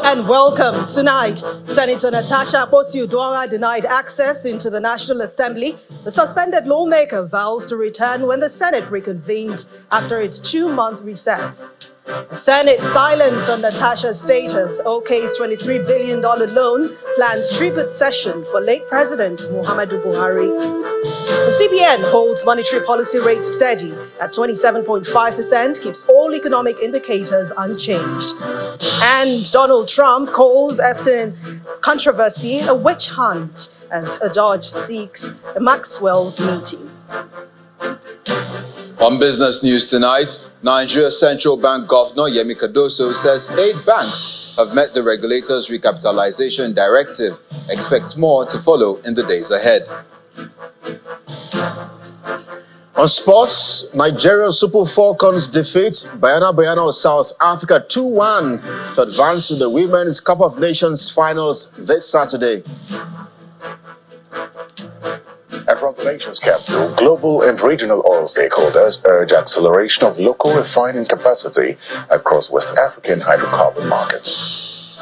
And welcome. Tonight, Senator Natasha Akpoti-Uduaghan denied access into the National Assembly. The suspended lawmaker vows to return when the Senate reconvenes after its 2-month recess. The Senate silent on Natasha's status, OK's $23 billion loan, plans tribute session for late President Muhammadu Buhari. The CBN holds monetary policy rate steady at 27.5%, keeps all economic indicators unchanged. And Donald Trump calls Epstein controversy a witch hunt as a judge seeks a Maxwell meeting. On business news tonight, Nigeria's central bank governor Yemi Cardoso says 8 banks have met the regulator's recapitalization directive. Expects more to follow in the days ahead. On sports, Nigeria Super Falcons defeat Bayana of South Africa 2-1 to advance to the Women's Cup of Nations finals this Saturday. And from the nation's capital, global and regional oil stakeholders urge acceleration of local refining capacity across West African hydrocarbon markets.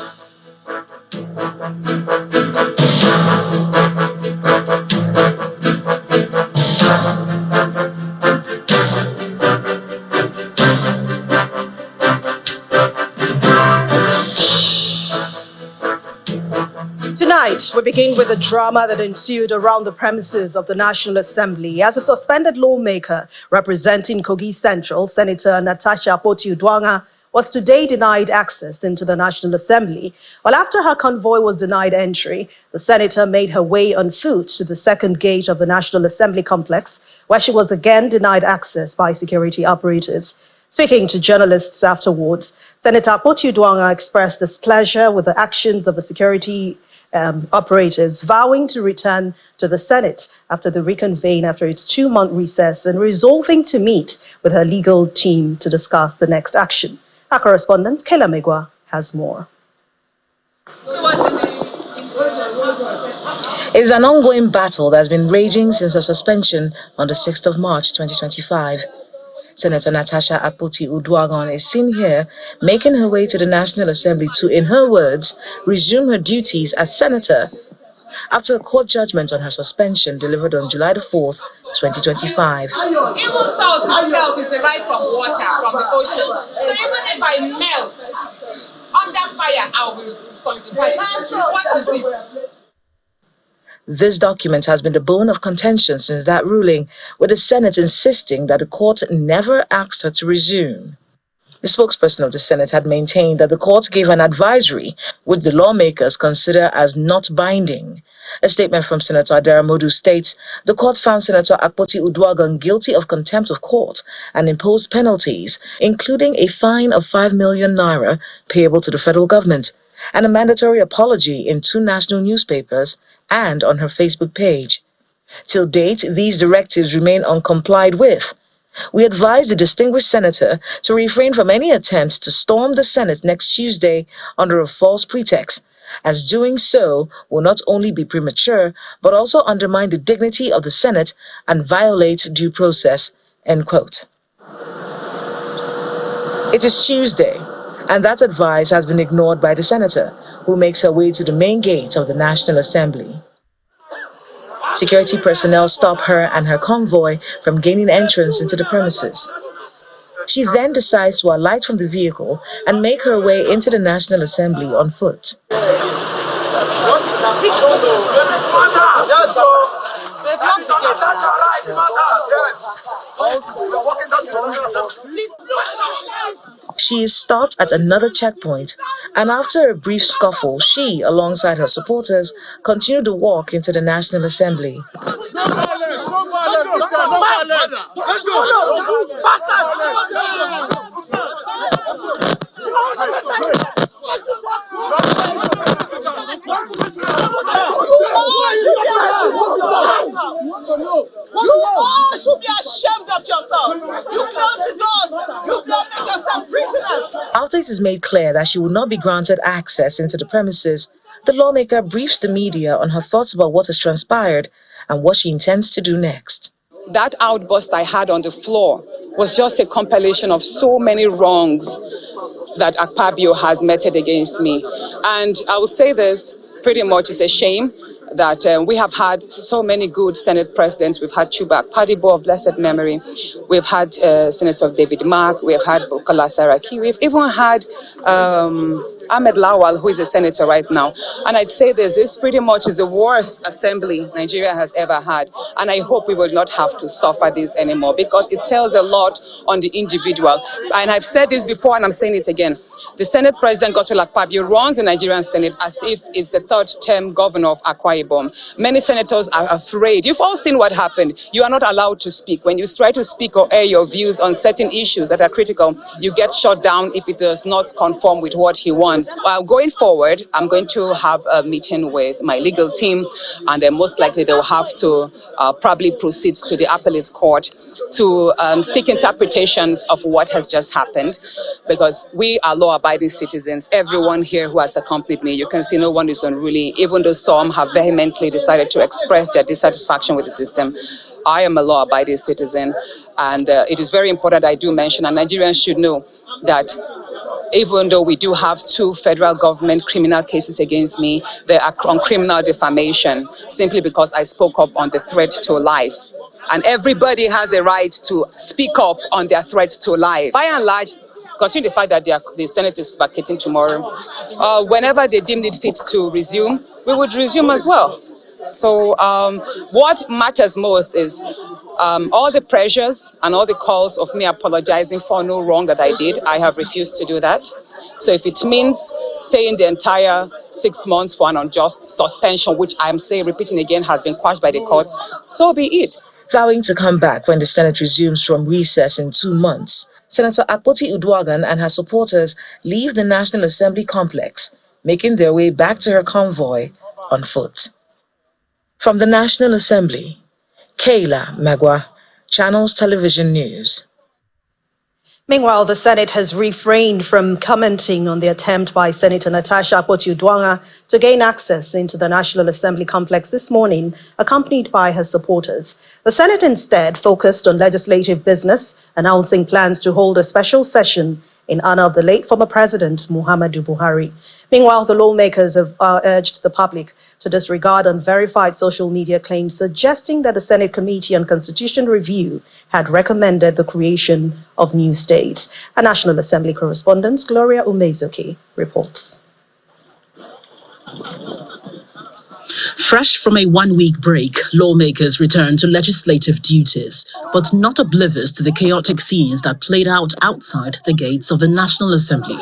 Tonight, we begin with the drama that ensued around the premises of the National Assembly as a suspended lawmaker representing Kogi Central, Senator Natasha Akpoti-Uduaghan, was today denied access into the National Assembly. While after her convoy was denied entry, the senator made her way on foot to the second gate of the National Assembly complex, where she was again denied access by security operatives. Speaking to journalists afterwards, Senator Akpoti-Uduaghan expressed displeasure with the actions of the security operatives, vowing to return to the Senate after the reconvene after its 2-month recess and resolving to meet with her legal team to discuss the next action. Our correspondent, Kayla Megwa, has more. It's an ongoing battle that has been raging since her suspension on the 6th of March 2025. Senator Natasha Akpoti-Uduaghan is seen here making her way to the National Assembly to, in her words, resume her duties as senator after a court judgment on her suspension delivered on July the 4th, 2025. Even salt itself is derived from water, from the ocean. So even if I melt under fire, I'll be solidified. What is it? This document has been the bone of contention since that ruling, with the Senate insisting that the court never asked her to resume. The spokesperson of the Senate had maintained that the court gave an advisory, which the lawmakers consider as not binding. A statement from Senator Adaramodu states the court found Senator Akpoti-Uduaghan guilty of contempt of court and imposed penalties, including a fine of 5 million naira payable to the federal government, and a mandatory apology in 2 national newspapers and on her Facebook page. Till date, these directives remain uncomplied with. We advise the distinguished senator to refrain from any attempts to storm the Senate next Tuesday under a false pretext, as doing so will not only be premature, but also undermine the dignity of the Senate and violate due process, end quote. It is Tuesday, and that advice has been ignored by the senator, who makes her way to the main gate of the National Assembly. Security personnel stop her and her convoy from gaining entrance into the premises. She then decides to alight from the vehicle and make her way into the National Assembly on foot. She is stopped at another checkpoint, and after a brief scuffle, she, alongside her supporters, continue to walk into the National Assembly. You all should be ashamed of yourself. You close the doors. You don't make yourself prisoners. After it is made clear that she will not be granted access into the premises, the lawmaker briefs the media on her thoughts about what has transpired and what she intends to do next. That outburst I had on the floor was just a compilation of so many wrongs. that Akpabio has meted against me. And I will say this, pretty much it's a shame that we have had so many good Senate presidents. We've had Chuba Akpadibo of blessed memory. We've had Senator David Mark. We've had Bukola Saraki. We've even had Ahmed Lawal, who is a senator right now. And I'd say this pretty much is the worst assembly Nigeria has ever had. And I hope we will not have to suffer this anymore, because it tells a lot on the individual. And I've said this before and I'm saying it again. The Senate President, Godswill Akpabio, runs the Nigerian Senate as if it's the third-term governor of Akwa Ibom. Many senators are afraid. You've all seen what happened. You are not allowed to speak. When you try to speak or air your views on certain issues that are critical, you get shut down if it does not conform with what he wants. Going forward, I'm going to have a meeting with my legal team, and then most likely they'll have to probably proceed to the appellate court to seek interpretations of what has just happened, because we are law-abiding citizens. Everyone here who has accompanied me, you can see no one is unruly, even though some have vehemently decided to express their dissatisfaction with the system. I am a law-abiding citizen, and it is very important I do mention, and Nigerians should know, that even though we do have 2 federal government criminal cases against me, they are on criminal defamation, simply because I spoke up on the threat to life. And everybody has a right to speak up on their threat to life. By and large, considering the fact that the Senate is vacating tomorrow, whenever they deem it fit to resume, we would resume as well. So what matters most is all the pressures and all the calls of me apologizing for no wrong that I did. I have refused to do that. So if it means staying the entire 6 months for an unjust suspension, which I'm saying, repeating again, has been quashed by the courts, so be it. Vowing to come back when the Senate resumes from recess in 2 months, Senator Akpoti Uduaghan and her supporters leave the National Assembly complex, making their way back to her convoy on foot. From the National Assembly, Kayla Magwa, Channels Television News. Meanwhile, the Senate has refrained from commenting on the attempt by Senator Natasha Akpoti-Uduaghan to gain access into the National Assembly complex this morning, accompanied by her supporters. The Senate instead focused on legislative business, announcing plans to hold a special session in honor of the late former President Muhammadu Buhari. Meanwhile, the lawmakers have urged the public to disregard unverified social media claims suggesting that the Senate Committee on Constitution Review had recommended the creation of new states. A National Assembly correspondent, Gloria Umezuki, reports. Fresh from a one-week break, lawmakers returned to legislative duties, but not oblivious to the chaotic scenes that played out outside the gates of the National Assembly.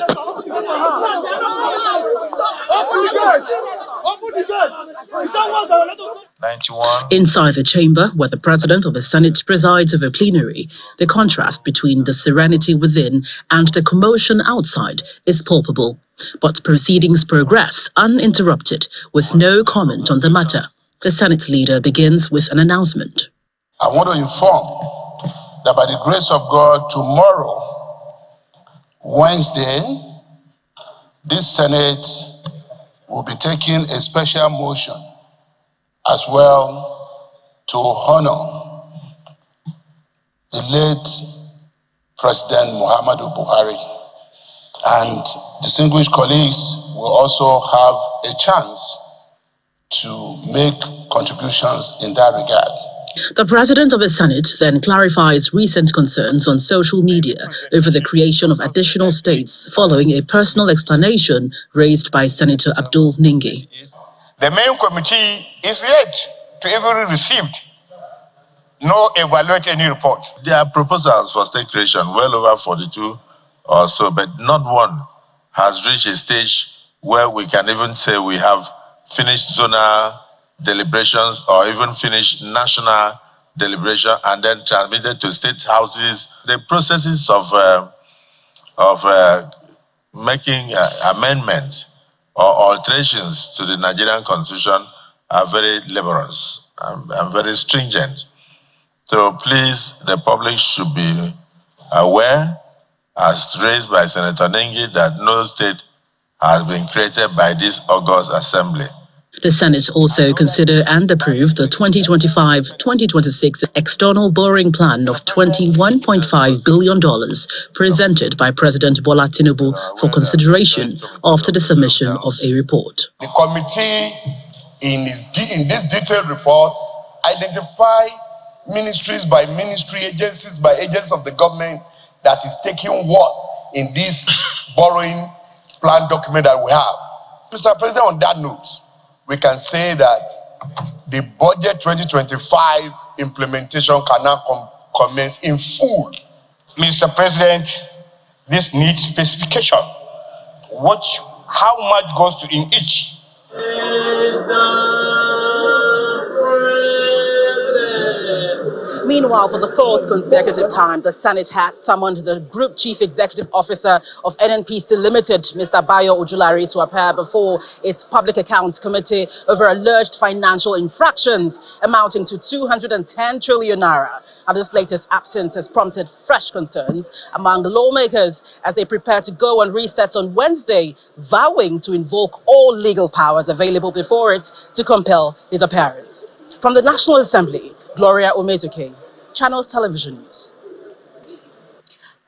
Inside the chamber, where the President of the Senate presides over plenary, the contrast between the serenity within and the commotion outside is palpable. But proceedings progress uninterrupted, with no comment on the matter. The Senate leader begins with an announcement. I want to inform that by the grace of God, tomorrow, Wednesday, this Senate will be taking a special motion as well to honor the late President Muhammadu Buhari. And distinguished colleagues will also have a chance to make contributions in that regard. The President of the Senate then clarifies recent concerns on social media over the creation of additional states following a personal explanation raised by Senator Abdul Ningi. The main committee is yet to even received no evaluate any report. There are proposals for state creation, well over 42 or so, but not one has reached a stage where we can even say we have finished zonal deliberations or even finished national deliberation and then transmitted to state houses. The processes of making amendments or alterations to the Nigerian Constitution are very laborious and very stringent. So please, the public should be aware, as raised by Senator Ningi, that no state has been created by this august assembly. The Senate also considered and approved the 2025-2026 external borrowing plan of $21.5 billion presented by President Bola Tinubu for consideration after the submission of a report. The committee, in this detailed report, identify ministries by ministry, agencies by agencies of the government that is taking what in this borrowing plan document that we have. Mr. President, on that note, we can say that the budget 2025 implementation can now commence in full. Mr. President, this needs specification. How much goes to in each? Meanwhile, for the fourth consecutive time, the Senate has summoned the Group Chief Executive Officer of NNPC Limited, Mr. Bayo Ojulari, to appear before its Public Accounts Committee over alleged financial infractions amounting to 210 trillion naira. And this latest absence has prompted fresh concerns among the lawmakers as they prepare to go on recess on Wednesday, vowing to invoke all legal powers available before it to compel his appearance. From the National Assembly, Gloria Omezuke, Channels Television News.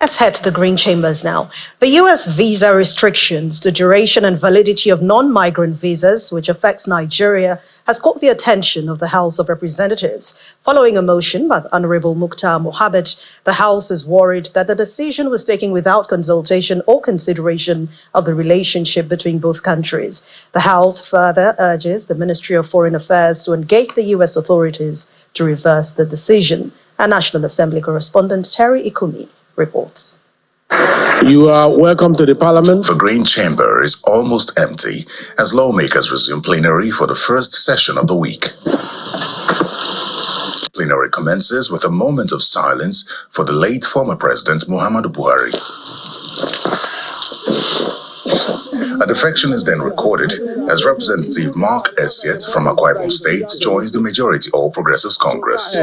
Let's head to the Green Chambers now. The U.S. visa restrictions, the duration and validity of non-migrant visas, which affects Nigeria, has caught the attention of the House of Representatives. Following a motion by the Honorable Mukhtar Mohabbat, the House is worried that the decision was taken without consultation or consideration of the relationship between both countries. The House further urges the Ministry of Foreign Affairs to engage the U.S. authorities to reverse the decision. Our National Assembly correspondent Terry Ikumi reports. You are welcome to the Parliament. The Green Chamber is almost empty as lawmakers resume plenary for the first session of the week. Plenary commences with a moment of silence for the late former President Muhammadu Buhari. A defection is then recorded as Representative Mark Essiet from Akwa Ibom State joins the majority All Progressives Congress.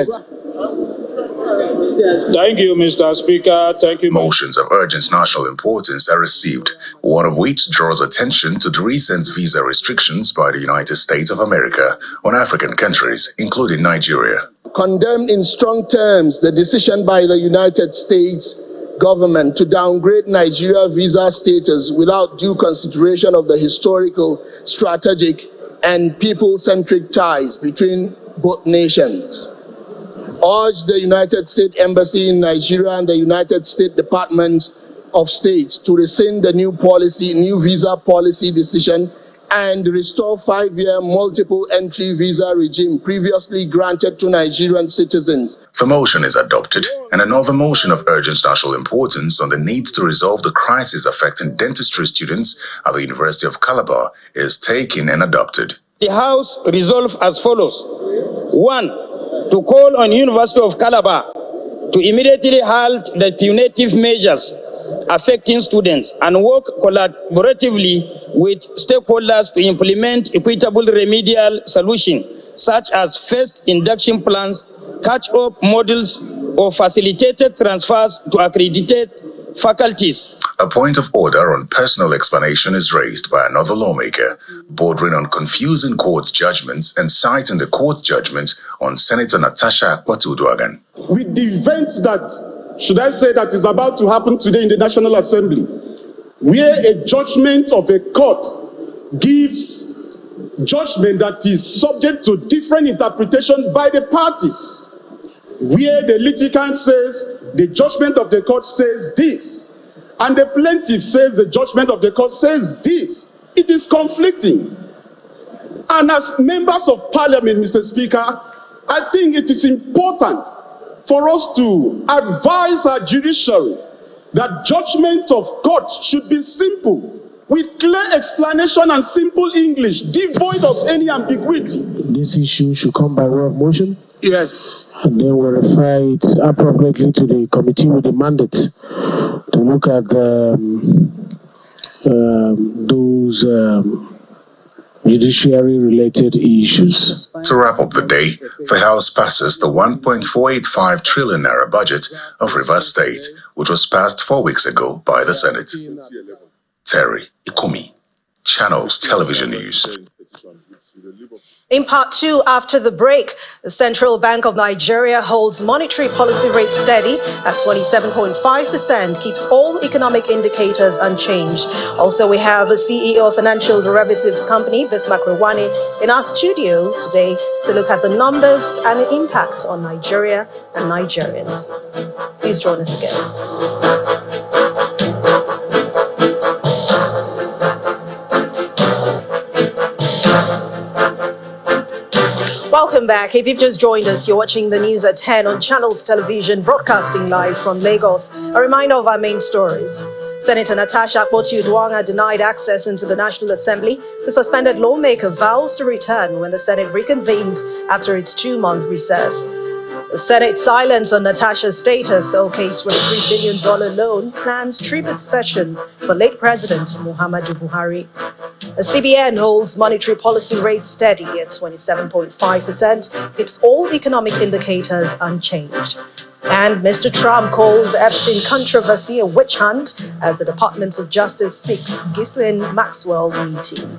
Thank you, Mr. Speaker. Thank you. Motions of urgent national importance are received, one of which draws attention to the recent visa restrictions by the United States of America on African countries, including Nigeria. Condemned in strong terms the decision by the United States government to downgrade Nigeria visa status without due consideration of the historical, strategic, and people-centric ties between both nations. Urge the United States Embassy in Nigeria and the United States Department of State to rescind the new visa policy decision and restore 5-year multiple entry visa regime previously granted to Nigerian citizens. The motion is adopted, and another motion of urgent national importance on the need to resolve the crisis affecting dentistry students at the University of Calabar is taken and adopted. The House resolves as follows. 1. To call on University of Calabar to immediately halt the punitive measures affecting students and work collaboratively with stakeholders to implement equitable remedial solutions such as phased induction plans, catch-up models, or facilitated transfers to accredited faculties. A point of order on personal explanation is raised by another lawmaker, bordering on confusing court judgments and citing the court judgment on Senator Natasha Akpatu-Uduaghan. With the events that, should I say, that is about to happen today in the National Assembly, where a judgment of a court gives judgment that is subject to different interpretations by the parties, where the litigant says the judgment of the court says this, and the plaintiff says the judgment of the court says this. It is conflicting. And as members of Parliament, Mr. Speaker, I think it is important for us to advise our judiciary that judgment of court should be simple, with clear explanation and simple English, devoid of any ambiguity. This issue should come by way of motion. Yes. And then we'll refer it appropriately to the committee with the mandate to look at those judiciary-related issues. To wrap up the day, the House passes the 1.485 trillion naira budget of Rivers State, which was passed 4 weeks ago by the Senate. Terry Ikumi, Channels Television News. In part two, after the break, the Central Bank of Nigeria holds monetary policy rate steady at 27.5%, keeps all economic indicators unchanged. Also, we have the CEO of financial derivatives company, Bismarck Rewani, in our studio today to look at the numbers and the impact on Nigeria and Nigerians. Please join us again. Welcome back. If you've just joined us, you're watching the news at 10 on Channels Television, broadcasting live from Lagos. A reminder of our main stories. Senator Natasha Akpoti-Uduaghan denied access into the National Assembly. The suspended lawmaker vows to return when the Senate reconvenes after its 2-month recess. The Senate silence on Natasha's status okays for a $3 billion loan plans tribute session for late President Muhammadu Buhari. The CBN holds monetary policy rate steady at 27.5%, keeps all economic indicators unchanged. And Mr. Trump calls the Epstein controversy a witch hunt as the Department of Justice seeks Ghislaine Maxwell meeting.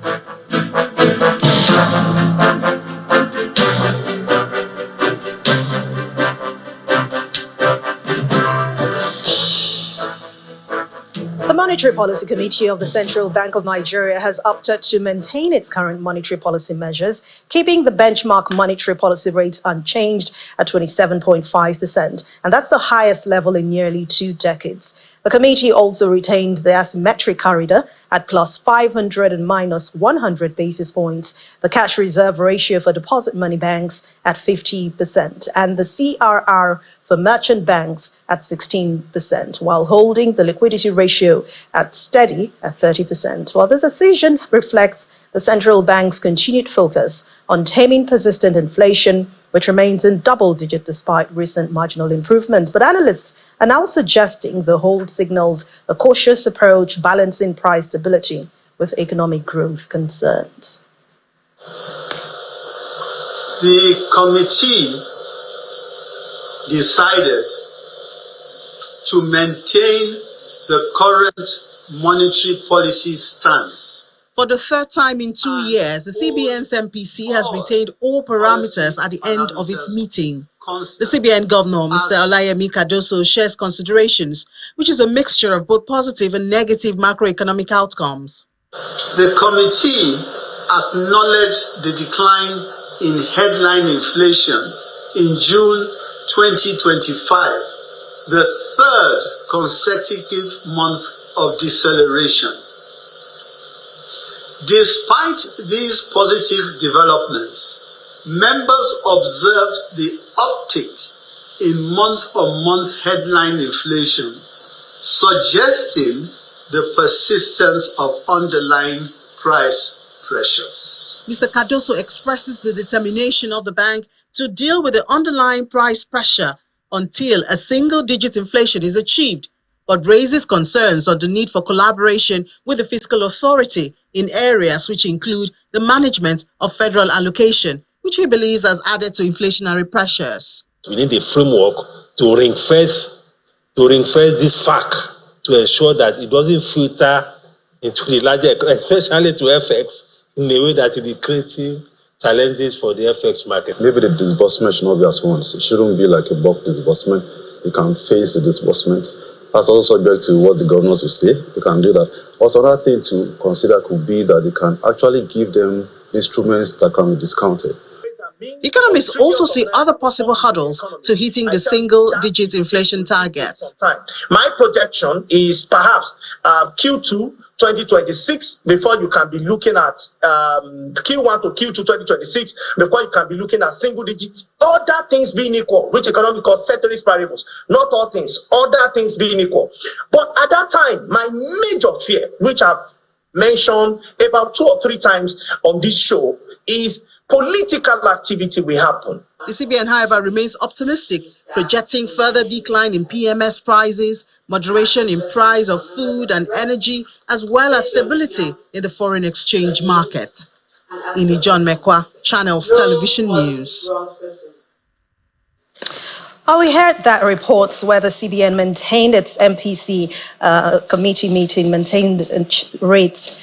The Monetary Policy Committee of the Central Bank of Nigeria has opted to maintain its current monetary policy measures, keeping the benchmark monetary policy rate unchanged at 27.5%, and that's the highest level in nearly 2 decades. The committee also retained the asymmetric corridor at plus 500 and minus 100 basis points, the cash reserve ratio for deposit money banks at 50%, and the CRR for merchant banks at 16%, while holding the liquidity ratio at steady at 30%. While this decision reflects the central bank's continued focus on taming persistent inflation, which remains in double-digit despite recent marginal improvements. But analysts are now suggesting the hold signals a cautious approach balancing price stability with economic growth concerns. The committee decided to maintain the current monetary policy stance. For the third time in 2 years, the CBN's MPC has retained all parameters at the end of its meeting. The CBN governor, Mr. Olayemi Cardoso, shares considerations, which is a mixture of both positive and negative macroeconomic outcomes. The committee acknowledged the decline in headline inflation in June 2025, the third consecutive month of deceleration. Despite these positive developments, members observed the uptick in month-on-month headline inflation, suggesting the persistence of underlying price pressures. Mr. Cardoso expresses the determination of the bank to deal with the underlying price pressure until a single-digit inflation is achieved, but raises concerns on the need for collaboration with the fiscal authority in areas which include the management of federal allocation, which he believes has added to inflationary pressures. We need a framework to reinforce this fact to ensure that it doesn't filter into the larger, especially to FX, in a way that will be creating challenges for the FX market. Maybe the disbursement should not be as once. It shouldn't be like a bulk disbursement. You can phase the disbursement. That's also subject to what the governors will say. They can do that. Also, another thing to consider could be that they can actually give them instruments that can be discounted. Economists also see other possible hurdles to hitting the single-digit inflation target. My projection is perhaps Q2 2026 before you can be looking at Q1 to Q2 2026 before you can be looking at single digits. Other things being equal, which economics calls ceteris paribus, not all things, other things being equal. But at that time, my major fear, which I've mentioned about 2 or 3 times on this show, is political activity will happen. The CBN, however, remains optimistic, projecting further decline in PMS prices, moderation in price of food and energy, as well as stability in the foreign exchange market. Ini John Mekwa, Channels Television News. Oh, we heard that reports where the CBN maintained its MPC committee meeting, maintained rates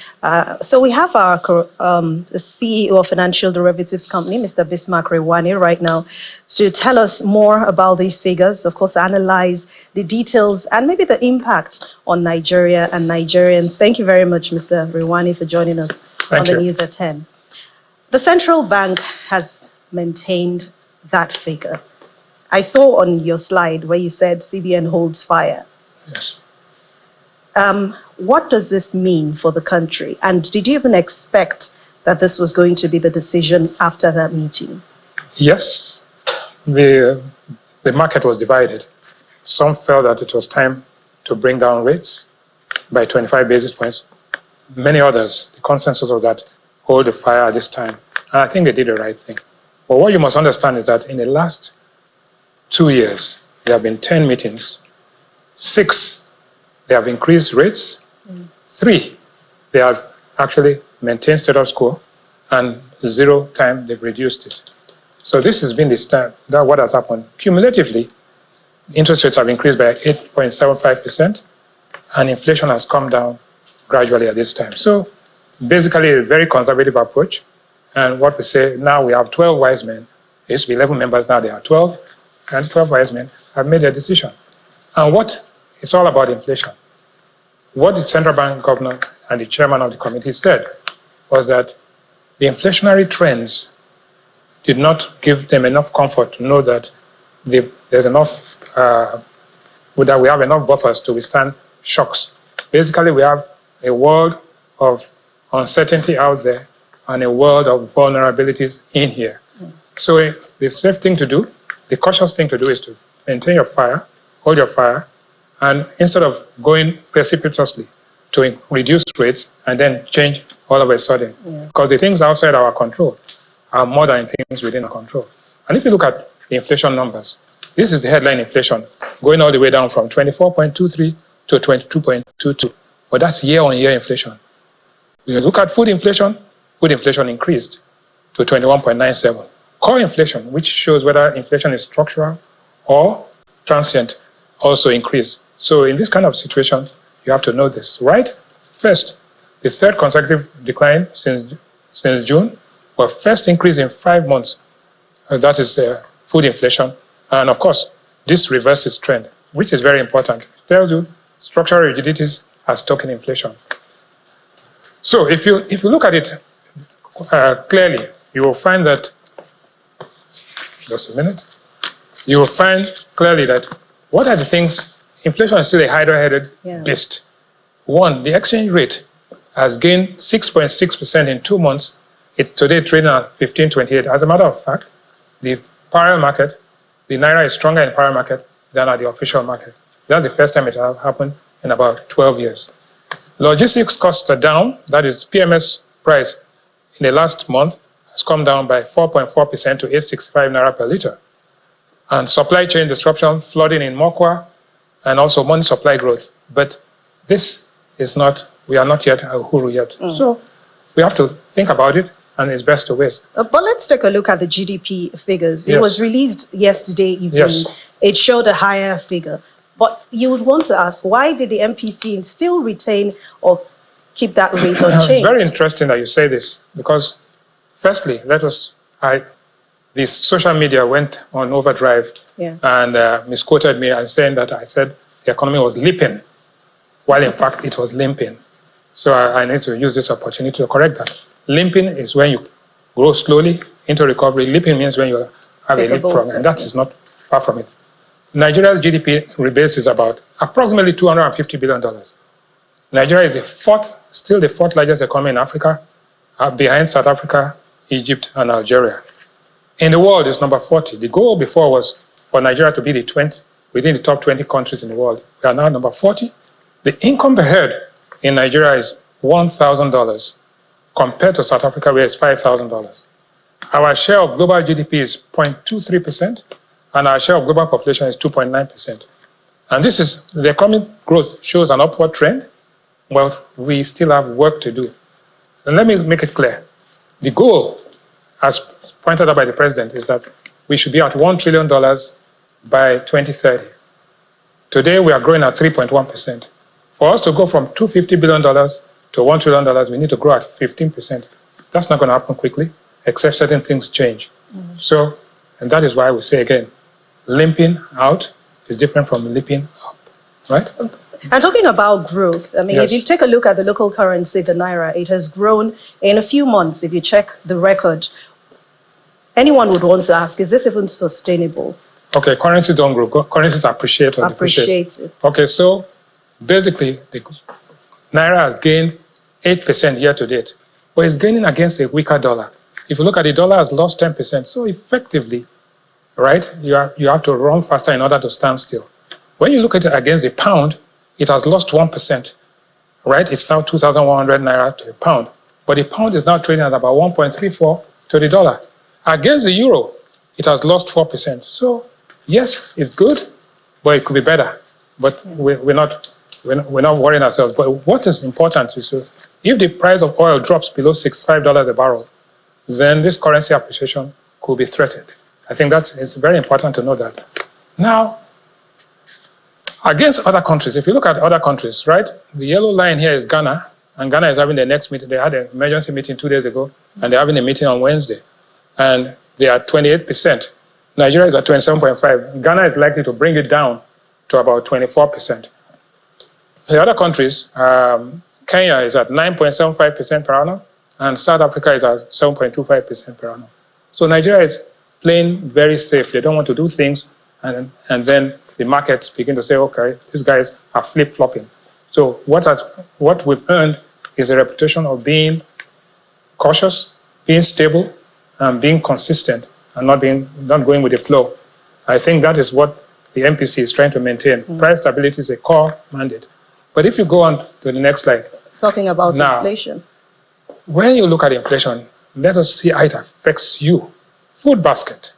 So we have our the CEO of Financial Derivatives Company, Mr. Bismarck Rewani, right now to tell us more about these figures, of course, analyze the details and maybe the impact on Nigeria and Nigerians. Thank you very much, Mr. Rewani, for joining us on the News at 10. The central bank has maintained that figure. I saw on your slide where you said CBN holds fire. Yes. What does this mean for the country? And did you even expect that this was going to be the decision after that meeting? Yes. The market was divided. Some felt that it was time to bring down rates by 25 basis points. Many others, the consensus was that hold the fire at this time. And I think they did the right thing. But what you must understand is that in the last 2 years, there have been 10 meetings. 6, they have increased rates. 3, they have actually maintained status quo. And 0 time, they've reduced it. So this has been the start. That's what has happened. Cumulatively, interest rates have increased by 8.75%, and inflation has come down gradually at this time. So basically, a very conservative approach. And what we say, now we have 12 wise men. There used to be 11 members, now there are 12. And 12 wise men have made their decision. And what it's all about inflation. What the central bank governor and the chairman of the committee said was that the inflationary trends did not give them enough comfort to know that there's enough, that we have enough buffers to withstand shocks. Basically, we have a world of uncertainty out there and a world of vulnerabilities in here. So the safe thing to do, the cautious thing to do is to maintain your fire, hold your fire, and instead of going precipitously to reduce rates and then change all of a sudden. Because the things outside our control are more than things within our control. And if you look at the inflation numbers, this is the headline inflation, going all the way down from 24.23 to 22.22. But that's year-on-year inflation. When you look at food inflation increased to 21.97. Core inflation, which shows whether inflation is structural or transient, also increased. So in this kind of situation, you have to know this, right? First, the third consecutive decline since June, but first increase in 5 months. That is food inflation. And of course, this reverses trend, which is very important. It tells you structural rigidities are stoking inflation. So if you look at it clearly, you will find that, just a minute, you will find clearly that what are the things, inflation is still a hydra-headed beast. One, the exchange rate has gained 6.6% in 2 months. It today trading at 15.28. As a matter of fact, the parallel market, the naira is stronger in the parallel market than at the official market. That's the first time it has happened in about 12 years. Logistics costs are down. That is PMS price in the last month has come down by 4.4% to 865 naira per liter. And supply chain disruption, flooding in Mokwa, and also money supply growth. But this is not, we are not yet a Uhuru yet. So we have to think about it, and it's best to wait. But let's take a look at the GDP figures. Yes. It was released yesterday evening. Yes. It showed a higher figure. But you would want to ask, why did the MPC still retain or keep that rate unchanged? It's very interesting that you say this, because firstly, the social media went on overdrive and misquoted me and saying that I said the economy was leaping, while in fact it was limping. So I need to use this opportunity to correct that. Limping is when you grow slowly into recovery. Leaping means when you have a leap from, and that is not far from it. Nigeria's GDP rebase is about approximately $250 billion. Nigeria is still the fourth largest economy in Africa, behind South Africa, Egypt, and Algeria. In the world, it's number 40. The goal before was for Nigeria to be within the top 20 countries in the world. We are now number 40. The income per head in Nigeria is $1,000 compared to South Africa, where it's $5,000. Our share of global GDP is 0.23%, and our share of global population is 2.9%. And this is, the economic growth shows an upward trend, but we still have work to do. And let me make it clear. The goal, as pointed out by the president, is that we should be at $1 trillion by 2030. Today, we are growing at 3.1%. For us to go from $250 billion to $1 trillion, we need to grow at 15%. That's not going to happen quickly, except certain things change. So, and that is why we say again, limping out is different from leaping up, right? And talking about growth, I mean, Yes. if you take a look at the local currency, the Naira, it has grown in a few months. If you check the record, anyone would want to ask, is this even sustainable? Okay, currencies don't grow. Currencies appreciate or depreciate. Appreciate it. Okay, so basically, the Naira has gained 8% year to date, but it's gaining against a weaker dollar. If you look at the dollar, has lost 10%. So effectively, right, you have to run faster in order to stand still. When you look at it against the pound, it has lost 1%, right? It's now 2,100 Naira to a pound, but the pound is now trading at about 1.34 to the dollar. Against the euro, it has lost 4%. So yes, it's good, but it could be better. But we're not worrying ourselves. But what is important is if the price of oil drops below $65 a barrel, then this currency appreciation could be threatened. I think it's very important to know that. Now, against other countries, if you look at other countries, right, the yellow line here is Ghana, and Ghana is having the next meeting. They had an emergency meeting 2 days ago, and they're having a meeting on Wednesday, and they are 28%. Nigeria is at 27.5%. Ghana is likely to bring it down to about 24%. The other countries, Kenya is at 9.75% per annum, and South Africa is at 7.25% per annum. So Nigeria is playing very safe. They don't want to do things, and then the markets begin to say, okay, these guys are flip-flopping. So what we've earned is a reputation of being cautious, being stable, and being consistent, and not going with the flow. I think that is what the MPC is trying to maintain. Price stability is a core mandate. But if you go on to the next slide. Talking about now, inflation. When you look at inflation, let us see how it affects you. Food basket.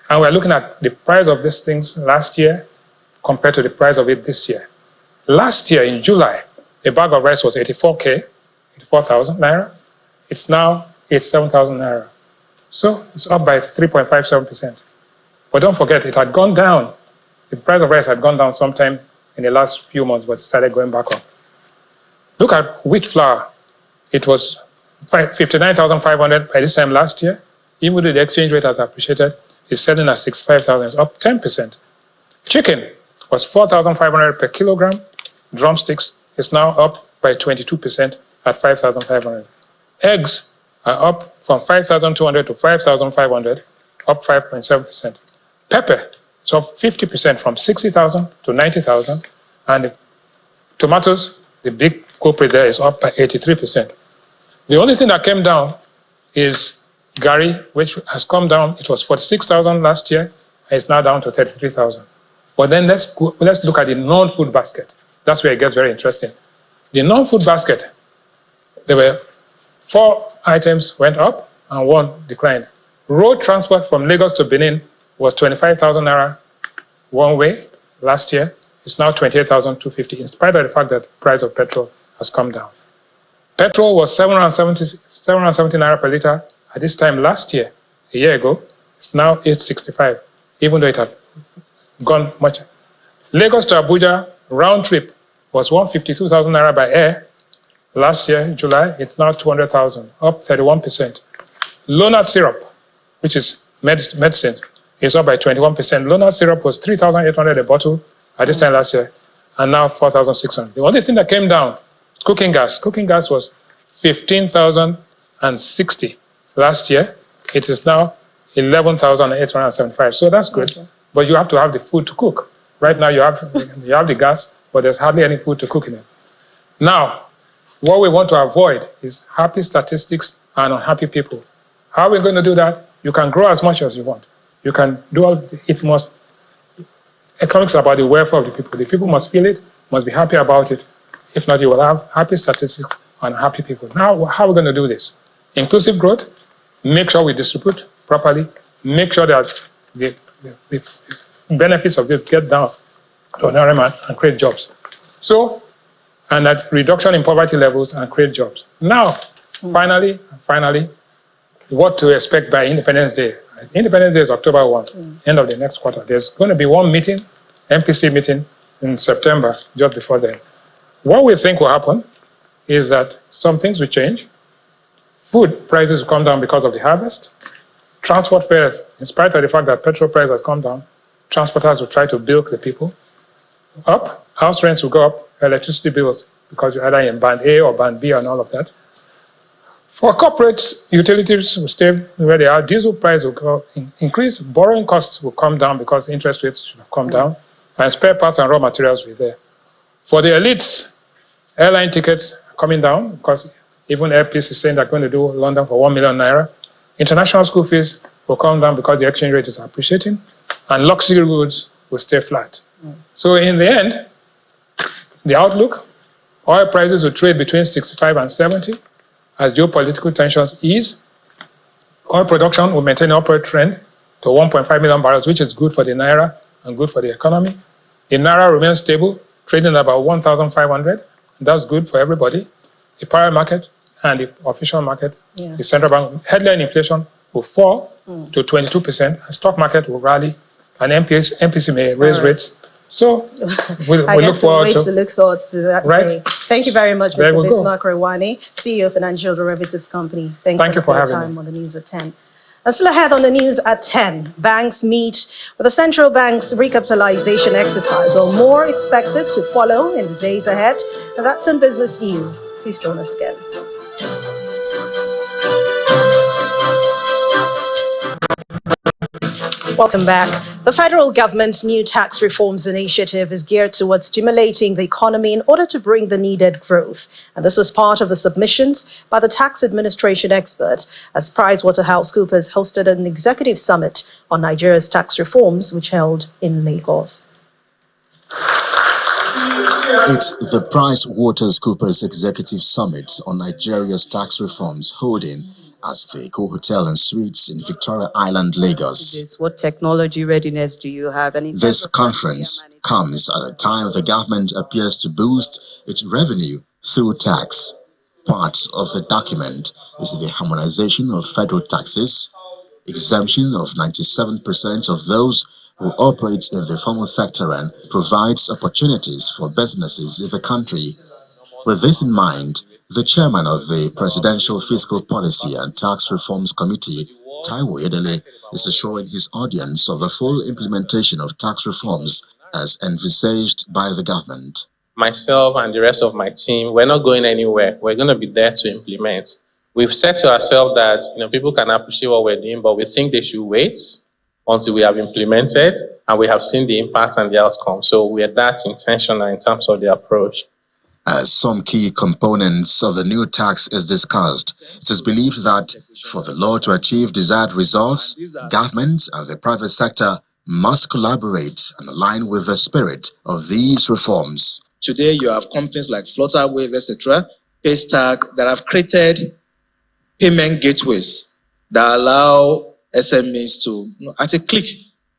And we're looking at the price of these things last year compared to the price of it this year. Last year in July, a bag of rice was 84,000 Naira. It's now 87,000 Naira. So it's up by 3.57%. But don't forget, it had gone down. The price of rice had gone down sometime in the last few months, but it started going back up. Look at wheat flour. It was 59,500 by this time last year. Even though the exchange rate has appreciated, it's selling at 65,000. It's up 10%. Chicken was 4,500 per kilogram. Drumsticks is now up by 22% at 5,500. Eggs are up from 5,200 to 5,500, up 5.7%. Pepper is up 50% from 60,000 to 90,000. And the tomatoes, the big culprit there, is up by 83%. The only thing that came down is Gari, which has come down. It was 46,000 last year, and it's now down to 33,000. But then let's look at the non-food basket. That's where it gets very interesting. The non-food basket, there were 4 items went up and 1 declined. Road transport from Lagos to Benin was 25,000 Naira one way last year. It's now 28,250, in spite of the fact that the price of petrol has come down. Petrol was 770 Naira per litre at this time last year, a year ago. It's now 865, even though it had gone much. Lagos to Abuja round trip was 152,000 Naira by air. Last year, in July, it's now 200,000, up 31%. Lonart syrup, which is medicine, is up by 21%. Lonart syrup was 3,800 a bottle at this time last year, and now 4,600. The only thing that came down, cooking gas. Cooking gas was 15,060 last year. It is now 11,875. So that's good. Okay. But you have to have the food to cook. Right now you have the gas, but there's hardly any food to cook in it. Now, what we want to avoid is happy statistics and unhappy people. How are we going to do that? You can grow as much as you want. You can do all it must. Economics is about the welfare of the people. The people must feel it, must be happy about it. If not, you will have happy statistics and happy people. Now, how are we going to do this? Inclusive growth, make sure we distribute properly, make sure that the benefits of this get down to ordinary man and create jobs. So, and that reduction in poverty levels and create jobs. Now, finally, what to expect by Independence Day. Independence Day is October 1, end of the next quarter. There's going to be one meeting, MPC meeting, in September, just before then. What we think will happen is that some things will change. Food prices will come down because of the harvest. Transport fares, in spite of the fact that petrol price has come down, transporters will try to bilk the people up. House rents will go up, electricity bills, because you're either in band A or band B and all of that. For corporates, utilities will stay where they are. Diesel price will go increase. Borrowing costs will come down because interest rates should have come down. And spare parts and raw materials will be there. For the elites, airline tickets are coming down because even Air Peace is saying they're going to do London for 1 million naira. International school fees will come down because the exchange rate is appreciating. And luxury goods will stay flat. So in the end, the outlook, oil prices will trade between 65 and 70 as geopolitical tensions ease. Oil production will maintain an upward trend to 1.5 million barrels, which is good for the naira and good for the economy. The naira remains stable, trading at about 1,500. That's good for everybody. The parallel market and the official market, the central bank headline inflation will fall to 22%. And stock market will rally, and MPC may raise rates. So we'll look forward to that. Day. Thank you very much, Mr. Bismarck Rewani, CEO of Financial Derivatives Company. Thank you for your time on the news at 10. And still ahead on the news at 10, banks meet with the central bank's recapitalization exercise, or more expected to follow in the days ahead. And that's in business news. Please join us again. Welcome back. The federal government's new tax reforms initiative is geared towards stimulating the economy in order to bring the needed growth. And this was part of the submissions by the tax administration experts as PricewaterhouseCoopers hosted an executive summit on Nigeria's tax reforms, which held in Lagos. It's the PricewaterhouseCoopers Executive Summit on Nigeria's tax reforms holding at the Eco Hotel and Suites in Victoria Island, Lagos. What technology readiness do you have? This conference comes at a time the government appears to boost its revenue through tax. Part of the document is the harmonization of federal taxes, exemption of 97% of those who operate in the formal sector, and provides opportunities for businesses in the country. With this in mind, the chairman of the Presidential Fiscal Policy and Tax Reforms Committee, Taiwo Edele, is assuring his audience of the full implementation of tax reforms as envisaged by the government. Myself and the rest of my team, we're not going anywhere. We're going to be there to implement. We've said to ourselves that people can appreciate what we're doing, but we think they should wait until we have implemented and we have seen the impact and the outcome. So we are that intentional in terms of the approach. As some key components of the new tax is discussed, it is believed that for the law to achieve desired results, government and the private sector must collaborate and align with the spirit of these reforms. Today, you have companies like Flutterwave, etc., Paystack, that have created payment gateways that allow SMEs to, at a click,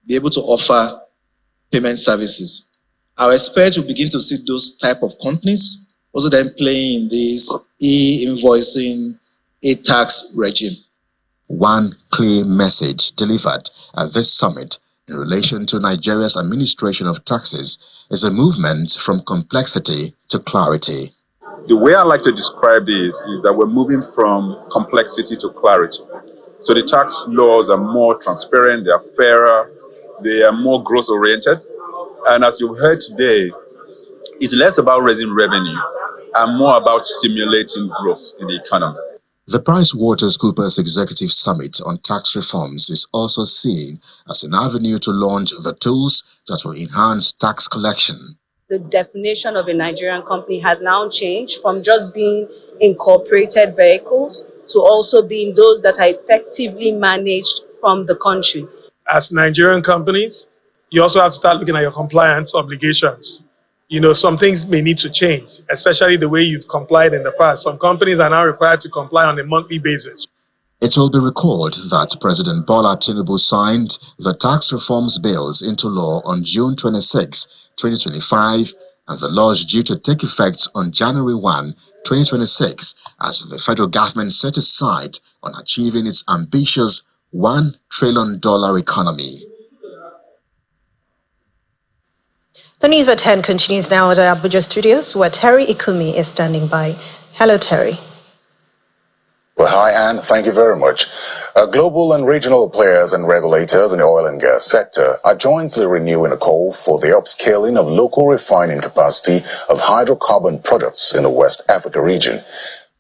be able to offer payment services. I expect to begin to see those type of companies also then playing in this e-invoicing, e-tax regime. One clear message delivered at this summit in relation to Nigeria's administration of taxes is a movement from complexity to clarity. The way I like to describe this is that we're moving from complexity to clarity. So the tax laws are more transparent, they are fairer, they are more growth-oriented. And as you've heard today, it's less about raising revenue and more about stimulating growth in the economy. The PricewaterhouseCoopers Executive Summit on Tax Reforms is also seen as an avenue to launch the tools that will enhance tax collection. The definition of a Nigerian company has now changed from just being incorporated vehicles to also being those that are effectively managed from the country. As Nigerian companies, you also have to start looking at your compliance obligations. Some things may need to change, especially the way you've complied in the past. Some companies are now required to comply on a monthly basis. It will be recalled that President Bola Tinubu signed the tax reforms bills into law on June 26, 2025, and the law is due to take effect on January 1, 2026, as the federal government set its sight on achieving its ambitious $1 trillion economy. The news at 10 continues now at the Abuja studios, where Terry Ikumi is standing by. Hello, Terry. Well, hi, Anne. Thank you very much. Global and regional players and regulators in the oil and gas sector are jointly renewing a call for the upscaling of local refining capacity of hydrocarbon products in the West Africa region.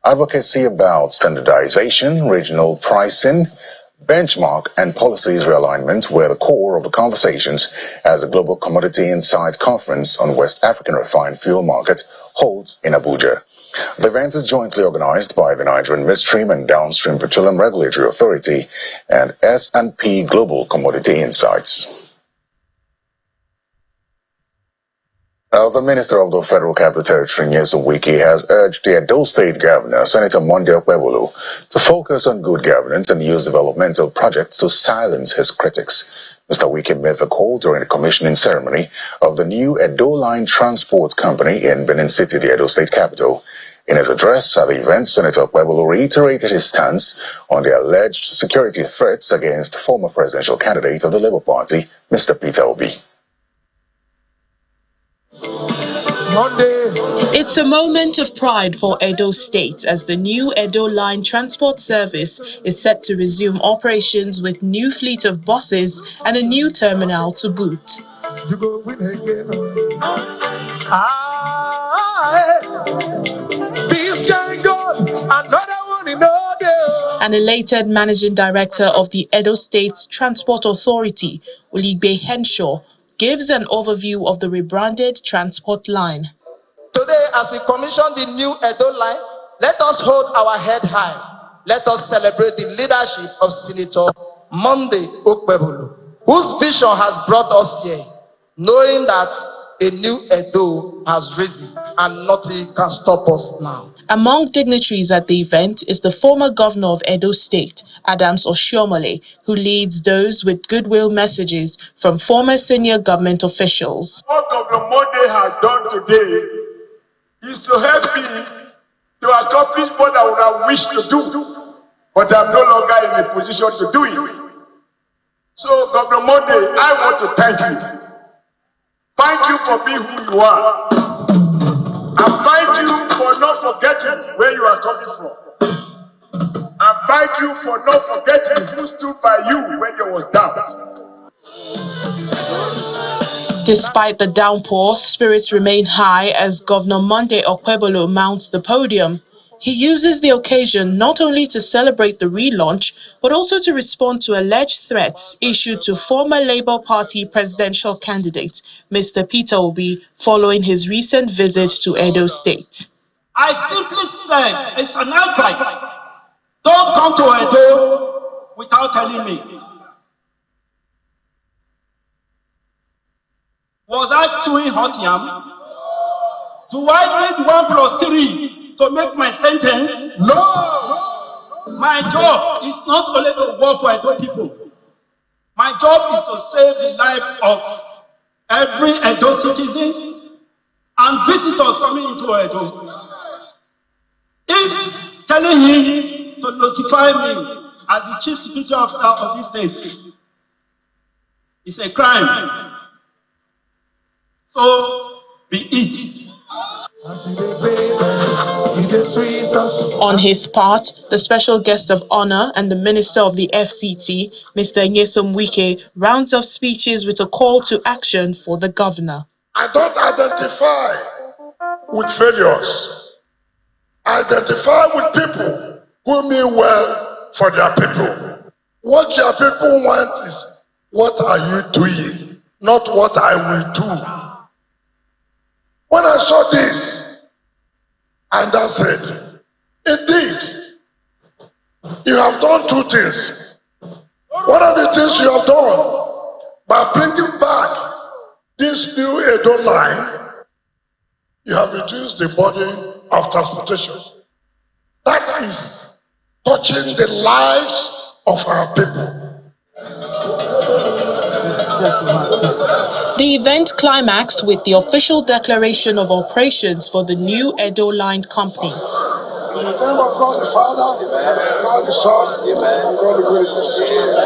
Advocacy about standardization, regional pricing, benchmark and policies realignment were the core of the conversations as the Global Commodity Insight Conference on West African Refined Fuel Market holds in Abuja. The event is jointly organized by the Nigerian Midstream and Downstream Petroleum Regulatory Authority and S&P Global Commodity Insights. Now, the Minister of the Federal Capital Territory, Nyesom Wike, has urged the Edo State Governor, Senator Monday Okpebholo, to focus on good governance and use developmental projects to silence his critics. Mr. Wike made the call during the commissioning ceremony of the new Edo Line Transport Company in Benin City, the Edo State capital. In his address at the event, Senator Okpebholo reiterated his stance on the alleged security threats against former presidential candidate of the Labour Party, Mr. Peter Obi. It's a moment of pride for Edo State as the new Edo Line Transport Service is set to resume operations with new fleet of buses and a new terminal to boot. You go win again. Peace can go, another one in order. An elated managing director of the Edo State Transport Authority, Oligbe Henshaw, gives an overview of the rebranded transport line. Today, as we commission the new Edo Line, let us hold our head high. Let us celebrate the leadership of Senator Monday Okpebholo, whose vision has brought us here, knowing that a new Edo has risen and nothing can stop us now. Among dignitaries at the event is the former governor of Edo State, Adams Oshiomhole, who leads those with goodwill messages from former senior government officials. What Governor Monday has done today is to help me to accomplish what I would have wished to do, but I'm no longer in a position to do it. So, Governor Monday, I want to thank you. Thank you for being who you are. And thank you for not forgetting where you are coming from. And thank you for not forgetting who stood by you when there was doubt. Despite the downpour, spirits remain high as Governor Monday Okpebholo mounts the podium. He uses the occasion not only to celebrate the relaunch, but also to respond to alleged threats issued to former Labour Party presidential candidate, Mr. Peter Obi, following his recent visit to Edo State. I simply said, it's an outright. Don't come to Edo without telling me. Was I chewing hot yam? Do I need 1 + 3 to make my sentence? No! My job is not only to work for Edo people. My job is to save the life of every Edo citizen and visitors coming into Edo. If telling him to notify me as the chief security officer of this state is a crime, so be it. On his part, the special guest of honor and the minister of the FCT, Mr. Nyesom Wike, rounds off speeches with a call to action for the governor. I don't identify with failures. I identify with people who mean well for their people. What your people want is, what are you doing? Not what I will do. When I saw this, and I said, indeed, you have done 2 things. What are the things you have done? By bringing back this new Edo line, you have reduced the burden of transportation. That is touching the lives of our people. The event climaxed with the official declaration of operations for the new Edo Line Company. In the name of God the Father, God the Son, and God the Holy Spirit.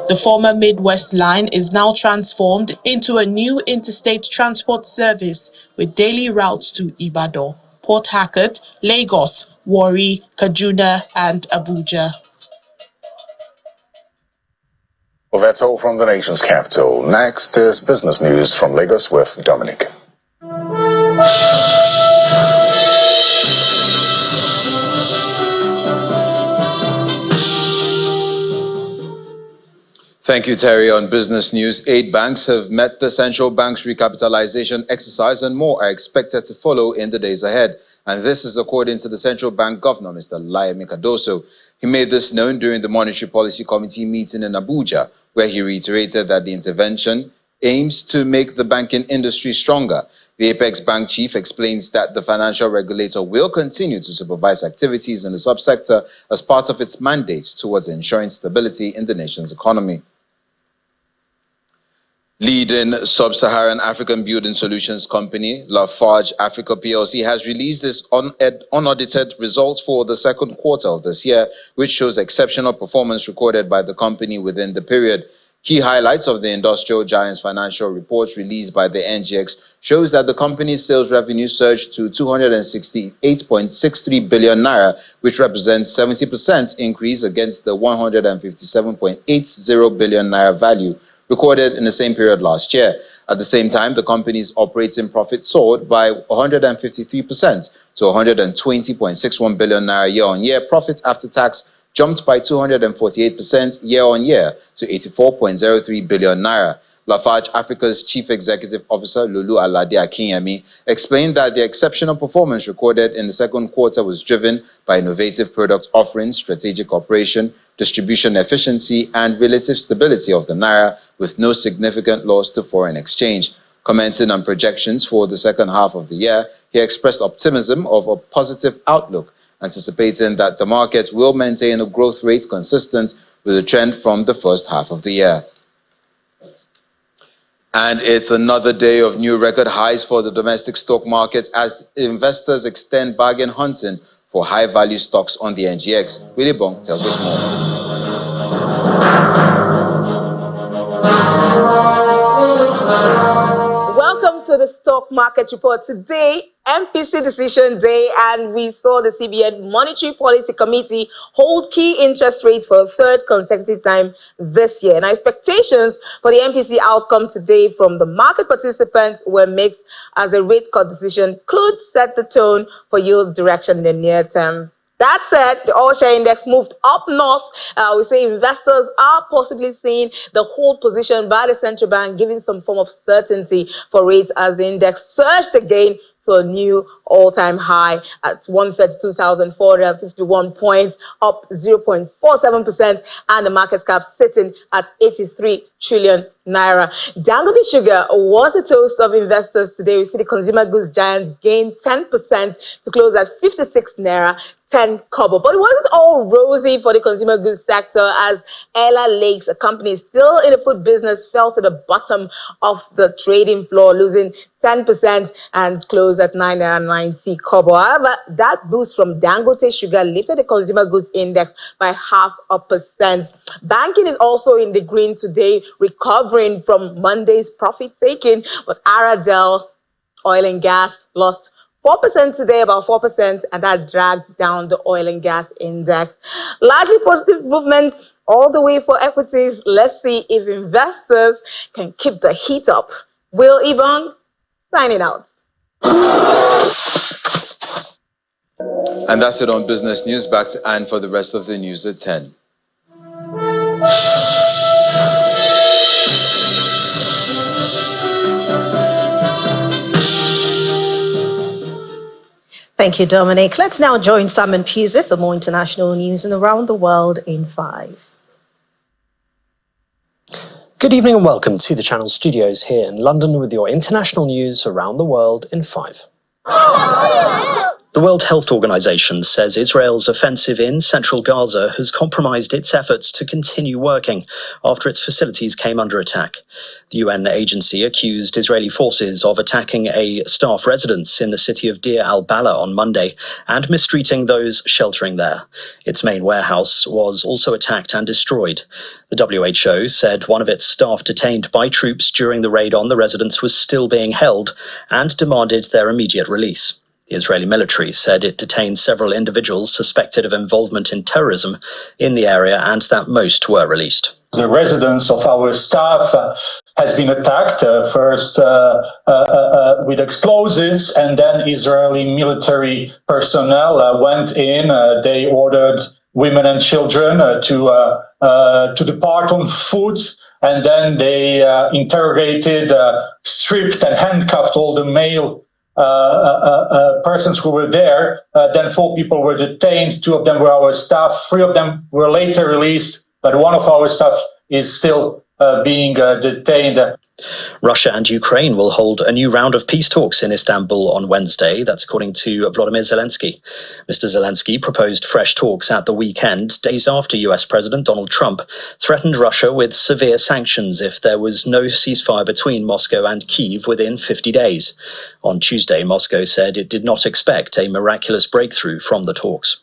The former Midwest line is now transformed into a new interstate transport service with daily routes to Ibadan, Port Harcourt, Lagos, Warri, Kaduna, and Abuja. Well, that's all from the nation's capital. Next is business news from Lagos with Dominic. Thank you, Terry. On business news, 8 banks have met the central bank's recapitalization exercise, and more are expected to follow in the days ahead. And this is according to the central bank governor, Mr. Layemi Cardoso. He made this known during the Monetary Policy Committee meeting in Abuja, where he reiterated that the intervention aims to make the banking industry stronger. The Apex Bank chief explains that the financial regulator will continue to supervise activities in the subsector as part of its mandate towards ensuring stability in the nation's economy. Leading sub-Saharan African building solutions company, Lafarge Africa plc, has released its unaudited results for the second quarter of this year, which shows exceptional performance recorded by the company within the period. Key highlights of the industrial giant's financial reports released by the NGX shows that the company's sales revenue surged to 268.63 billion naira, which represents 70% increase against the 157.80 billion naira value recorded in the same period last year. At the same time, the company's operating profit soared by 153% to 120.61 billion naira year-on-year. Profit after tax jumped by 248% year-on-year to 84.03 billion naira. Lafarge Africa's Chief Executive Officer Lulu Alade Akinyemi explained that the exceptional performance recorded in the second quarter was driven by innovative product offerings, strategic operation, distribution efficiency, and relative stability of the naira, with no significant loss to foreign exchange. Commenting on projections for the second half of the year, he expressed optimism of a positive outlook, anticipating that the market will maintain a growth rate consistent with the trend from the first half of the year. And it's another day of new record highs for the domestic stock market as investors extend bargain hunting for high-value stocks on the NGX. Willie Bong tells us more. Welcome to the stock market report. Today, MPC decision day, and we saw the CBN Monetary Policy Committee hold key interest rates for a third consecutive time this year. And expectations for the MPC outcome today from the market participants were mixed, as a rate cut decision could set the tone for yield direction in the near term. That said, the oil share index moved up north. We say investors are possibly seeing the hold position by the central bank, giving some form of certainty for rates as the index surged again to a new all-time high at 132,451 points, up 0.47%, and the market cap sitting at 83 trillion naira. Dangote Sugar was the toast of investors today. We see the consumer goods giant gain 10% to close at 56 naira 10 kobo. But it wasn't all rosy for the consumer goods sector, as Ella Lakes, a company still in the food business, fell to the bottom of the trading floor, losing 10% and closed at 9.90 kobo. However, that boost from Dangote Sugar lifted the consumer goods index by 0.5%. Banking is also in the green today, recovering from Monday's profit taking, but Aradel Oil and Gas lost 4% today, about 4%, and that dragged down the oil and gas index. Largely positive movement all the way for equities. Let's see if investors can keep the heat up. Will Ibong signing out. And that's it on business news. Back to Anne for the rest of the news at 10. Thank you, Dominic. Let's now join Simon Pizzi for more international news and around the world in 5. Good evening and welcome to the Channel Studios here in London with your international news around the world in 5. The World Health Organization says Israel's offensive in central Gaza has compromised its efforts to continue working after its facilities came under attack. The UN agency accused Israeli forces of attacking a staff residence in the city of Deir al-Balah on Monday and mistreating those sheltering there. Its main warehouse was also attacked and destroyed. The WHO said one of its staff detained by troops during the raid on the residence was still being held and demanded their immediate release. The Israeli military said it detained several individuals suspected of involvement in terrorism in the area and that most were released. The residence of our staff has been attacked, first with explosives, and then Israeli military personnel went in. They ordered women and children to depart on foot, and then they interrogated, stripped and handcuffed all the male persons who were there. Then 4 people were detained. 2 of them were our staff. 3 of them were later released, but one of our staff is still being detained. Russia and Ukraine will hold a new round of peace talks in Istanbul on Wednesday. That's according to Volodymyr Zelensky. Mr. Zelensky proposed fresh talks at the weekend, days after US President Donald Trump threatened Russia with severe sanctions if there was no ceasefire between Moscow and Kyiv within 50 days. On Tuesday, Moscow said it did not expect a miraculous breakthrough from the talks.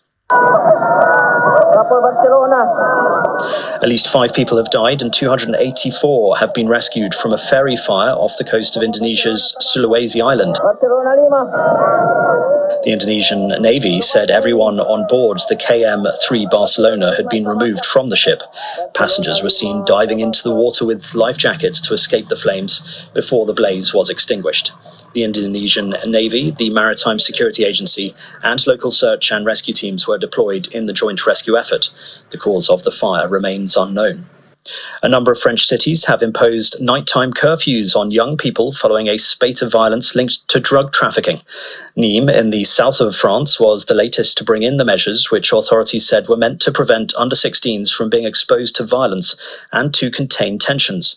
At least 5 people have died and 284 have been rescued from a ferry fire off the coast of Indonesia's Sulawesi Island. The Indonesian Navy said everyone on board the KM-3 Barcelona had been removed from the ship. Passengers were seen diving into the water with life jackets to escape the flames before the blaze was extinguished. The Indonesian Navy, the Maritime Security Agency, and local search and rescue teams were deployed in the joint rescue effort. The cause of the fire remains unknown. A number of French cities have imposed nighttime curfews on young people following a spate of violence linked to drug trafficking. Nîmes, in the south of France, was the latest to bring in the measures which authorities said were meant to prevent under-16s from being exposed to violence and to contain tensions.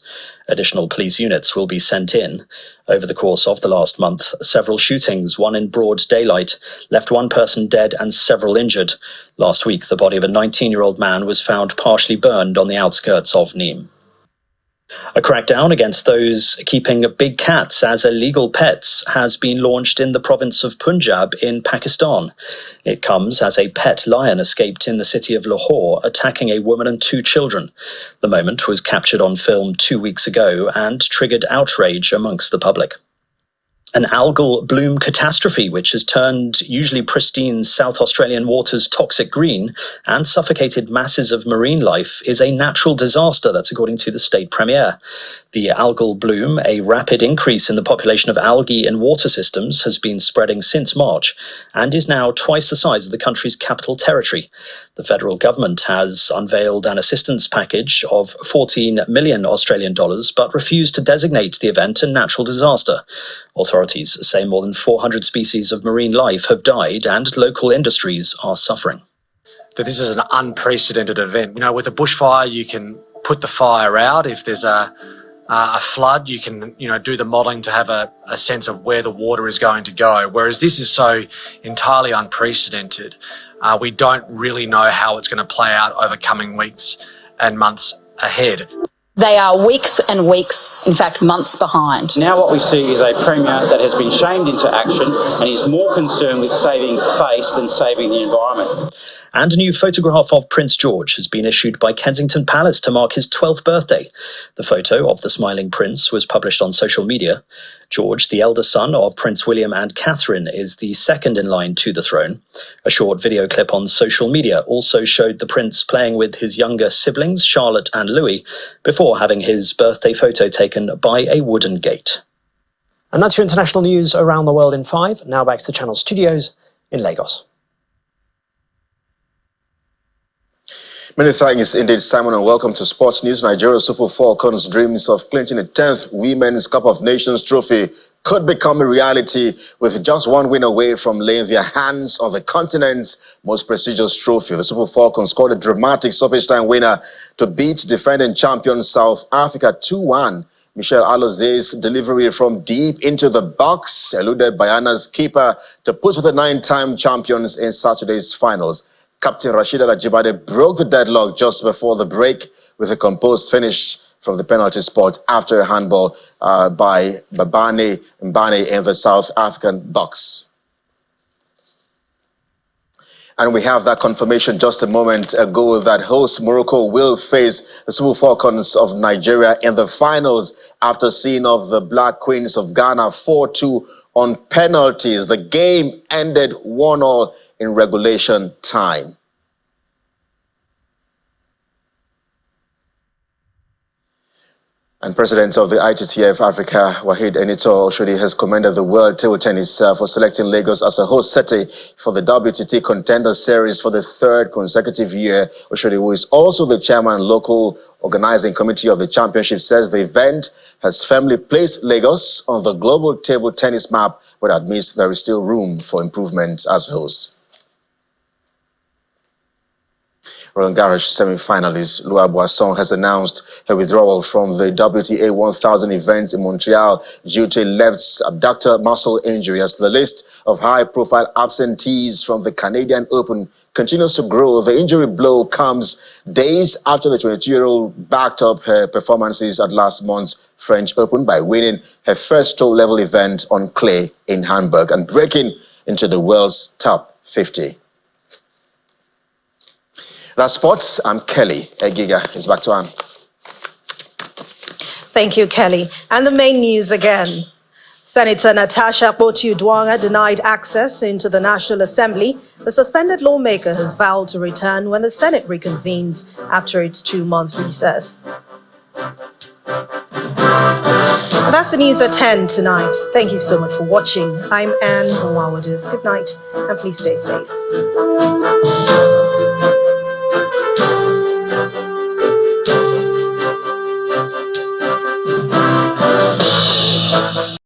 Additional police units will be sent in. Over the course of the last month, several shootings, one in broad daylight, left 1 person dead and several injured. Last week, the body of a 19-year-old man was found partially burned on the outskirts of Nîmes. A crackdown against those keeping big cats as illegal pets has been launched in the province of Punjab in Pakistan. It comes as a pet lion escaped in the city of Lahore, attacking a woman and 2 children. The moment was captured on film 2 weeks ago and triggered outrage amongst the public. An algal bloom catastrophe, which has turned usually pristine South Australian waters toxic green and suffocated masses of marine life, is a natural disaster, that's according to the state premier. The algal bloom, a rapid increase in the population of algae in water systems, has been spreading since March and is now twice the size of the country's capital territory. The federal government has unveiled an assistance package of 14 million Australian dollars, but refused to designate the event a natural disaster. Authorities say more than 400 species of marine life have died and local industries are suffering. That this is an unprecedented event. You know, with a bushfire, you can put the fire out. If there's a flood, you can, do the modelling to have a sense of where the water is going to go. Whereas this is so entirely unprecedented, we don't really know how it's going to play out over coming weeks and months ahead. They are weeks and weeks, in fact months behind. Now what we see is a Premier that has been shamed into action and is more concerned with saving face than saving the environment. And a new photograph of Prince George has been issued by Kensington Palace to mark his 12th birthday. The photo of the smiling prince was published on social media. George, the elder son of Prince William and Catherine, is the second in line to the throne. A short video clip on social media also showed the prince playing with his younger siblings, Charlotte and Louis, before having his birthday photo taken by a wooden gate. And that's your international news around the world in 5. Now back to the Channel studios in Lagos. Many thanks indeed, Simon, and welcome to Sports News. Nigeria Super Falcons' dreams of clinching the 10th Women's Cup of Nations trophy could become a reality with just one win away from laying their hands on the continent's most prestigious trophy. The Super Falcons scored a dramatic stoppage time winner to beat defending champion South Africa 2-1 Michelle Aloze's delivery from deep into the box eluded Bayana's keeper to push the 9-time champions in Saturday's finals. Captain Rashida Ajibade broke the deadlock just before the break with a composed finish from the penalty spot after a handball by Babane Mbane in the South African box. And we have that confirmation just a moment ago that host Morocco will face the Super Falcons of Nigeria in the finals after seeing off the Black Queens of Ghana 4-2 on penalties. The game ended 1-1 in regulation time. And President of the ITTF Africa, Wahid Enito Oshodi, has commended the World Table Tennis for selecting Lagos as a host city for the WTT Contender Series for the 3rd consecutive year. Oshodi, who is also the chairman and local organizing committee of the championship, says the event has firmly placed Lagos on the global table tennis map, but admits there is still room for improvement as host. Roland Garros semi-finalist Lua Boisson has announced her withdrawal from the WTA 1000 event in Montreal due to a left abductor muscle injury, as the list of high-profile absentees from the Canadian Open continues to grow. The injury blow comes days after the 22-year-old backed up her performances at last month's French Open by winning her first top-level event on clay in Hamburg and breaking into the world's top 50. That's sports. I'm Kelly Egiga. It's back to Anne. Thank you, Kelly. And the main news again. Senator Natasha Akpoti-Uduaghan denied access into the National Assembly. The suspended lawmaker has vowed to return when the Senate reconvenes after its 2-month recess. And that's the news at 10 tonight. Thank you so much for watching. I'm Anne Nwawadu. Good night, and please stay safe.